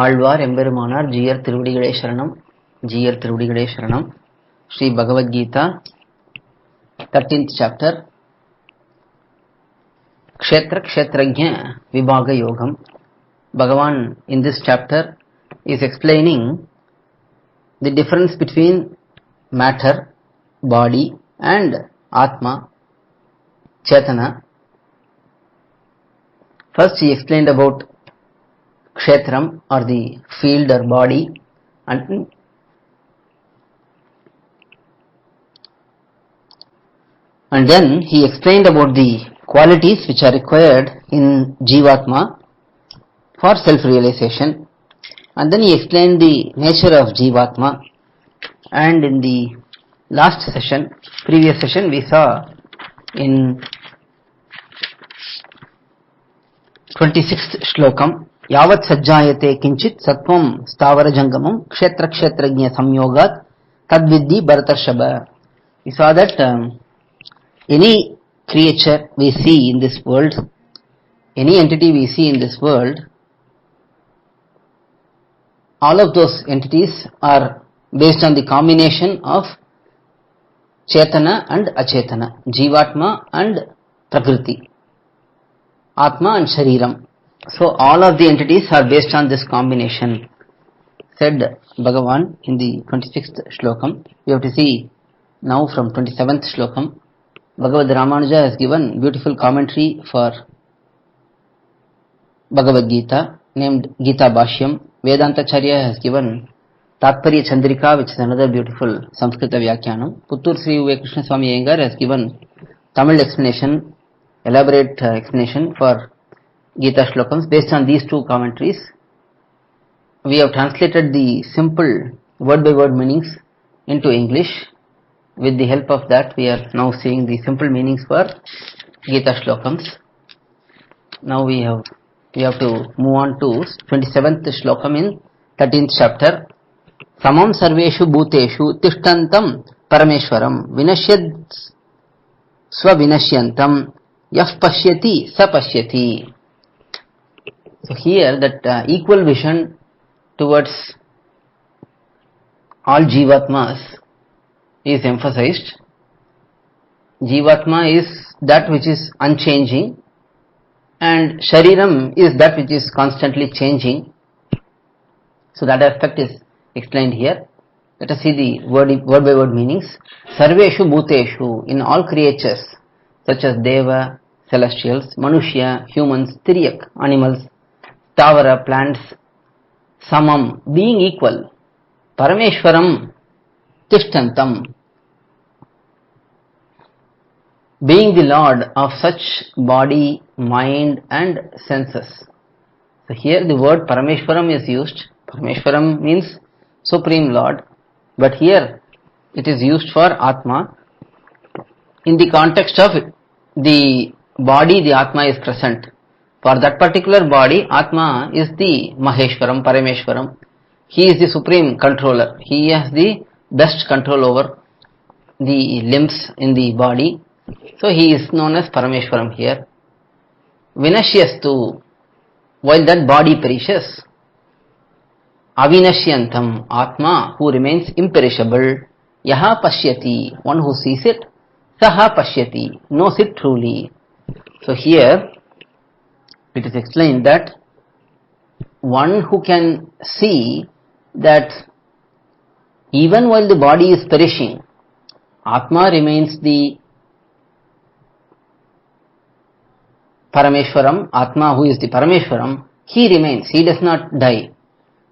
ஆழ்வார் எம்பெருமானார் ஜீயர் திருவடிகளே சரணம். ஜீயர் திருவடிகளே சரணம். Sri Bhagavad Gita 13th chapter, Kshetra Kshetrajna Vibhaga Yogam. Bhagavan in this chapter is explaining the difference between matter, body and Atma, Chetana. First he explained about Kshetram or the field or body, and then he explained about the qualities which are required in Jivatma for self-realization, and then he explained the nature of Jivatma. And in the last session, previous session, we saw in 26th shlokam, Yavat sajjayate kinchit sattvam stavara jangamam kshetra kshetrajna samyogat tadviddhi bharatarshaba. We saw that any creature we see in this world, any entity we see in this world, all of those entities are based on the combination of Chetana and Achetana, Jivatma and Prakriti, Atma and Shariram. So all of the entities are based on this combination, said Bhagavan in the 26th shlokam. We have to see now from 27th shlokam. Bhagavad Ramanuja has given beautiful commentary for Bhagavad Gita named Gita Bhashyam. Vedanta Charya has given Tatparya Chandrika, which is another beautiful Samskrita Vyakyanam. Puttur Sri Krishna Swami Iyengar has given Tamil explanation, elaborate explanation for Gita Shlokams. Based on these two commentaries, we have translated the simple word by word meanings into English. With the help of that, we are now seeing the simple meanings for Gita Shlokams. Now we have to move on to 27th Shlokam in 13th chapter. Samam sarveshu bhuteshu tishtantam parameshwaram vinashyad swavinashyantam yah pashyati sa pashyati. So here that equal vision towards all Jivatmas is emphasized. Jivatma is that which is unchanging and Shariram is that which is constantly changing. So that aspect is explained here. Let us see the word by word meanings. Sarveshu bhuteshu, in all creatures such as Deva, celestials, Manushya, humans, Tiryak, animals, Tavara, plants, Samam, being equal, Parameshwaram, Tishtantam, being the Lord of such body, mind and senses. So here the word Parameshwaram is used. Parameshwaram means Supreme Lord, but here it is used for Atma. In the context of the body, the Atma is present. For that particular body, Atma is the Maheshwaram, Parameshwaram. He is the supreme controller. He has the best control over the limbs in the body. So he is known as Parameshwaram here. Vinashyastu, while that body perishes. Avinashyantam, Atma, who remains imperishable. Yaha pashyati, one who sees it. Saha pashyati, knows it truly. So here it is explained that one who can see that even while the body is perishing, Atma remains the Parameshwaram, Atma who is the Parameshwaram, he remains, he does not die.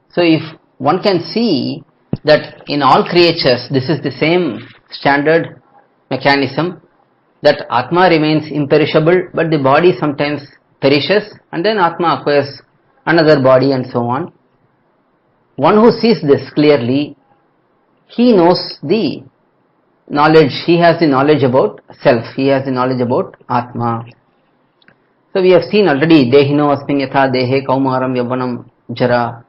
So if one can see that in all creatures this is the same standard mechanism, that Atma remains imperishable but the body sometimes perishes and then Atma acquires another body and so on. One who sees this clearly, he knows the knowledge, he has the knowledge about self, he has the knowledge about Atma. So we have seen already, Dehino asmin yatha dehe kaumaram yavanam jara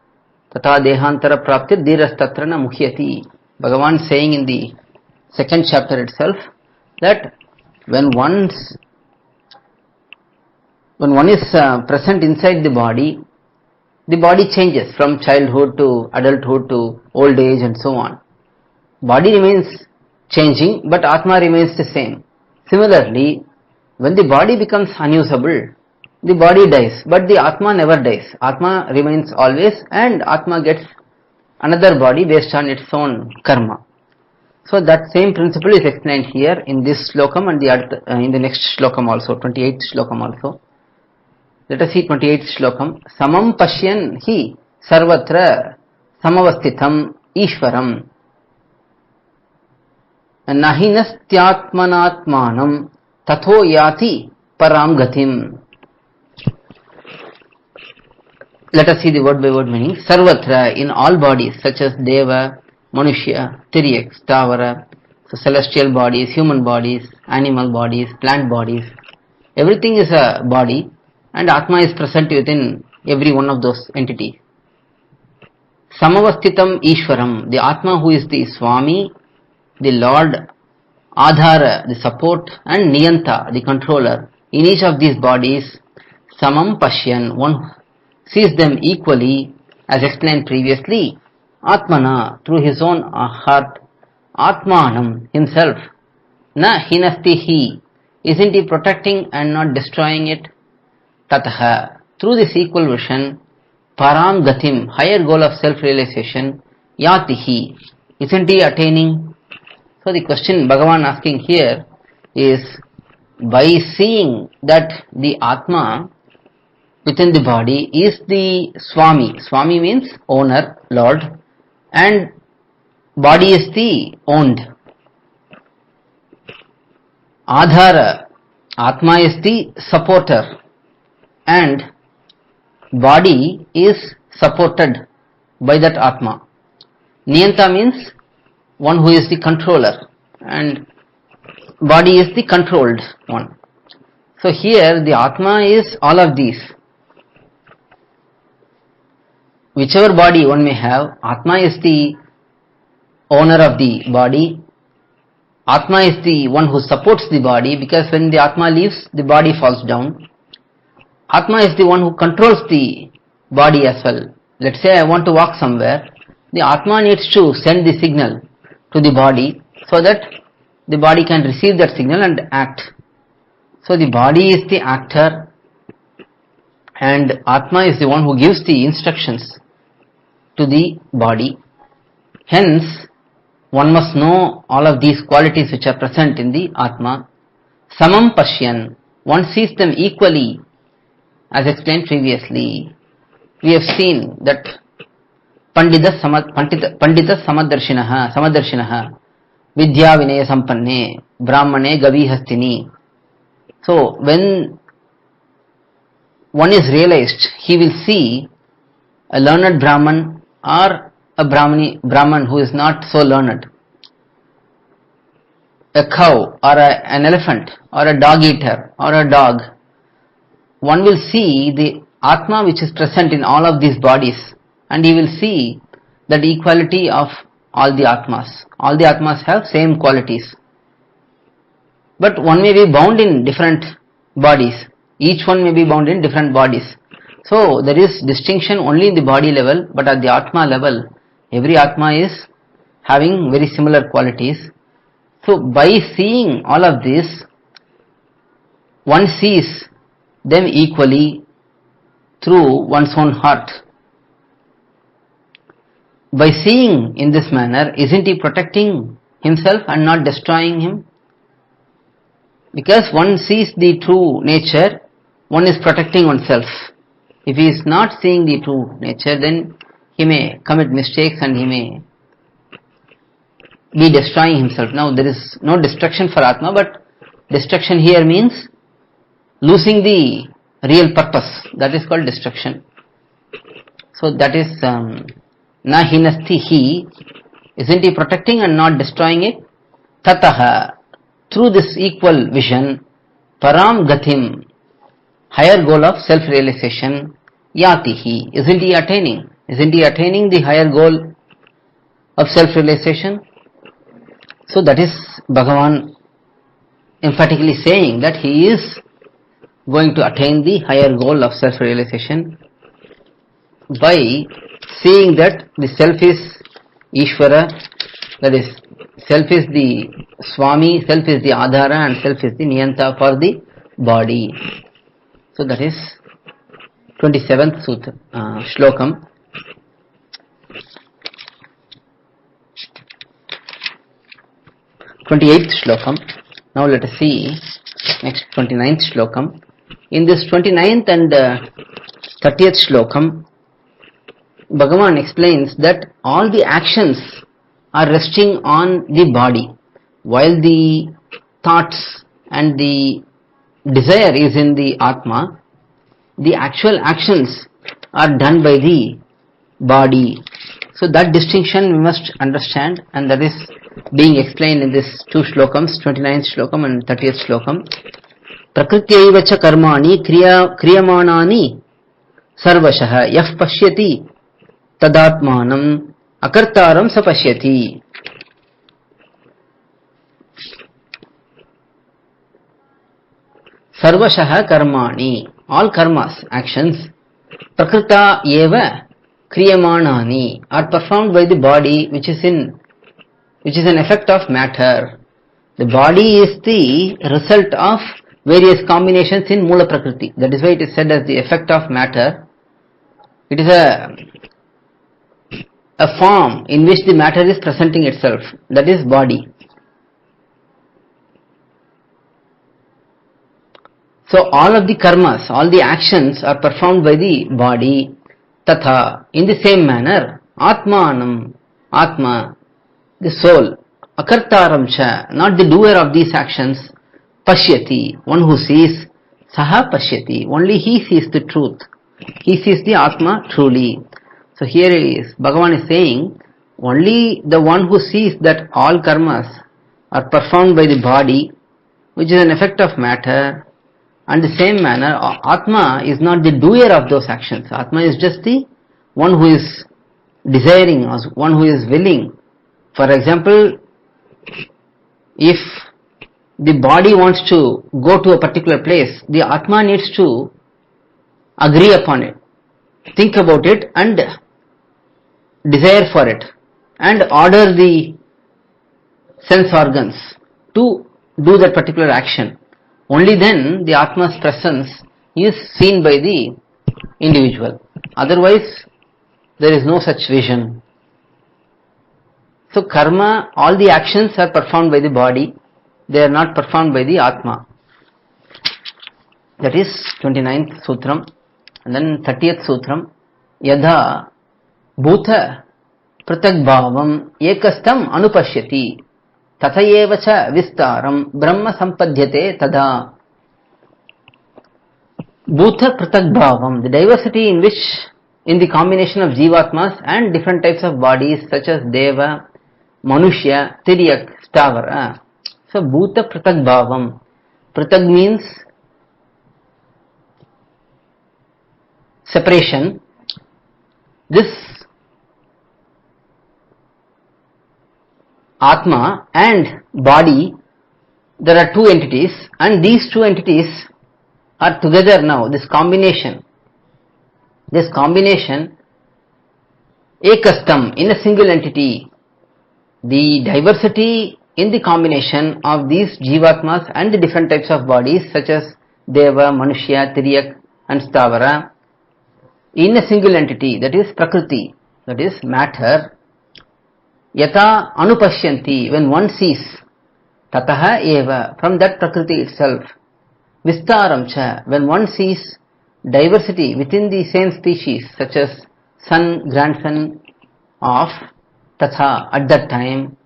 tata dehantara praptir dhirastatrana mukhyati. Bhagavan saying in the second chapter itself that when one is present inside the body, the body changes from childhood to adulthood to old age and so on. Body remains changing, but Atma remains the same. Similarly, when the body becomes unusable, the body dies, but the Atma never dies. Atma remains always, and Atma gets another body based on its own karma. So that same principle is explained here in this slokam and in the next slokam also, 28th slokam also. Let us see 28th slokam. Samam pashyan hi sarvatra samavasthitam ishvaram nahinasthyatmanatmanam tatho yati param gatim. Let us see the word by word meaning. Sarvatra, in all bodies such as Deva, Manushya, Tiryak, Stavara, so celestial bodies, human bodies, animal bodies, plant bodies, everything is a body, and Atma is present within every one of those entities. Samavasthitam Ishwaram, the Atma who is the Swami, the Lord, Adhara, the support, and Niyanta, the controller, in each of these bodies, Samam Pashyan, one sees them equally, as explained previously, Atmana, through his own heart, Atmanam, himself, Na hinasti he, isn't he protecting and not destroying it? Tataha, through this equal vision, Param Gatim, higher goal of self-realization, Yati he, isn't he attaining? So the question Bhagavan asking here is, by seeing that the Atma within the body is the Swami. Swami means owner, Lord, and body is the owned. Adhara, Atma is the supporter, and body is supported by that Atma. Niyanta means one who is the controller, and body is the controlled one. So here the Atma is all of these. Whichever body one may have, Atma is the owner of the body. Atma is the one who supports the body, because when the Atma leaves, the body falls down. Atma is the one who controls the body as well. Let's say I want to walk somewhere. The Atma needs to send the signal to the body so that the body can receive that signal and act. So the body is the actor, and Atma is the one who gives the instructions to the body. Hence, one must know all of these qualities which are present in the Atma. Samam Pashyan, one sees them equally, as explained previously. We have seen that Pandita Samadarshinaha, Vidya Vinaya Sampanne, Brahmane Gavi Hastini. So, when one is realized, he will see a learned Brahman or a Brahman who is not so learned, a cow or an elephant or a dog eater or a dog. One will see the Atma which is present in all of these bodies, and he will see that equality of all the Atmas. All the Atmas have same qualities, but one may be bound in different bodies. Each one may be bound in different bodies. So there is distinction only in the body level, but at the Atma level, every Atma is having very similar qualities. So by seeing all of this, one sees them equally through one's own heart. By seeing in this manner, isn't he protecting himself and not destroying him? Because one sees the true nature, one is protecting oneself. If he is not seeing the true nature, then he may commit mistakes and he may be destroying himself. Now there is no destruction for Atma, but destruction here means losing the real purpose. That is called destruction. So that is Na hinasti he, isn't he protecting and not destroying it? Tataha, through this equal vision, Param Gatim, higher goal of self-realization, Yati he, isn't he attaining? Isn't he attaining the higher goal of self-realization? So that is Bhagavan emphatically saying that he is going to attain the higher goal of self-realization. by seeing that the self is Ishvara, that is, self is the Swami, self is the Adhara, and self is the Niyanta for the body. So that is 27th Sutra, Shlokam. 28th Shlokam. Now let us see next 29th Shlokam. In this 29th and 30th Shlokam, Bhagavan explains that all the actions are resting on the body, while the thoughts and the desire is in the Atma. The actual actions are done by the body. So that distinction we must understand, and that is being explained in this two Shlokams, 29th Shlokam and 30th Shlokam. Prakrityaiva cha karmani kriyamanani sarvashah yah pashyati tadatmanam akartaram sapashyati. Sarvashah karmani, all karmas, actions, prakrita eva kriyamanani, are performed by the body, which is an effect of matter. The body is the result of various combinations in Mula Prakriti. That is why it is said as the effect of matter. It is a form in which the matter is presenting itself. That is body. So all of the karmas, all the actions are performed by the body. Tatha, in the same manner, Atmanam, Atma, the soul, Akartaram cha, not the doer of these actions, Pashyati, one who sees, Saha Pashyati, only he sees the truth. He sees the Atma truly. So here is, Bhagavan is saying, only the one who sees that all karmas are performed by the body, which is an effect of matter, and the same manner, Atma is not the doer of those actions. Atma is just the one who is desiring, or one who is willing. For example, if the body wants to go to a particular place, the Atma needs to agree upon it, think about it and desire for it, and order the sense organs to do that particular action. Only then the Atma's presence is seen by the individual. Otherwise, there is no such vision. So karma, all the actions are performed by the body. They are not performed by the Atma. That is 29th Sutram. And then 30th Sutram. Yadha bhuta pratak bhavam ekastam anupashyati tathayeva cha vistaram brahma sampadhyate tada. Bhuta pratak bhavam, the diversity in which, in the combination of jivatmas and different types of bodies such as Deva, Manushya, Tiryak, Stavara. So bhuta pratak bhavam. Pratak means separation. This Atma and body, there are two entities, and these two entities are together now. This combination, ekastam, in a single entity. The diversity in the combination of these jivatmas and the different types of bodies such as Deva, Manushya, Tiryak and Stavara, in a single entity, that is Prakriti, that is matter. Yata anupashyanti, when one sees, tataha eva, from that Prakriti itself. Vistaram cha, when one sees diversity within the same species such as son, grandson of Tatha, at that time,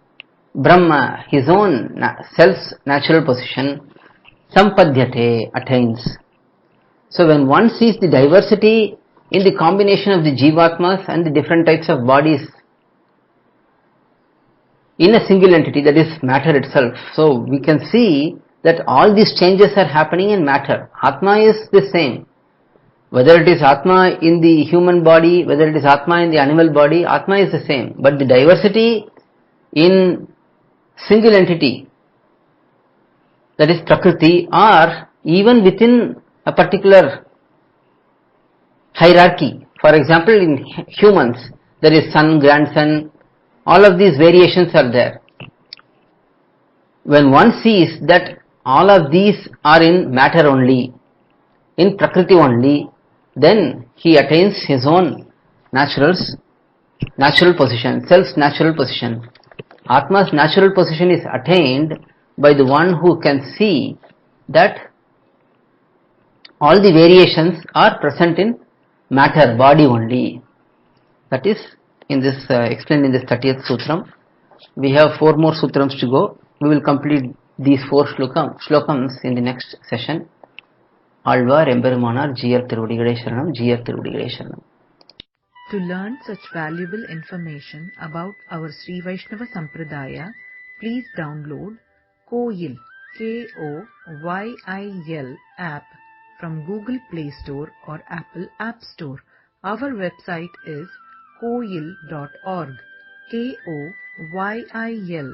Brahma, his own self's natural position, sampadhyate, attains. So when one sees the diversity in the combination of the jivatmas and the different types of bodies in a single entity, that is matter itself, so we can see that all these changes are happening in matter. Atma is the same. Whether it is Atma in the human body, whether it is Atma in the animal body, Atma is the same. But the diversity in single entity, that is Prakriti, or even within a particular hierarchy. For example, in humans, there is son, grandson, all of these variations are there. When one sees that all of these are in matter only, in Prakriti only, then he attains his own natural position, self's natural position. Atma's natural position is attained by the one who can see that all the variations are present in matter, body only. That is in this explained in this 30th Sutram. We have 4 more Sutrams to go. We will complete these 4 Shlokams in the next session. Alvar Emberumanar Jiyar Tiruvadigalai Sharanam, Jiyar Tiruvadigalai Sharanam. To learn such valuable information about our Sri Vaishnava Sampradaya, please download KOYIL, KOYIL app from Google Play Store or Apple App Store. Our website is koyil.org, KOYIL.org.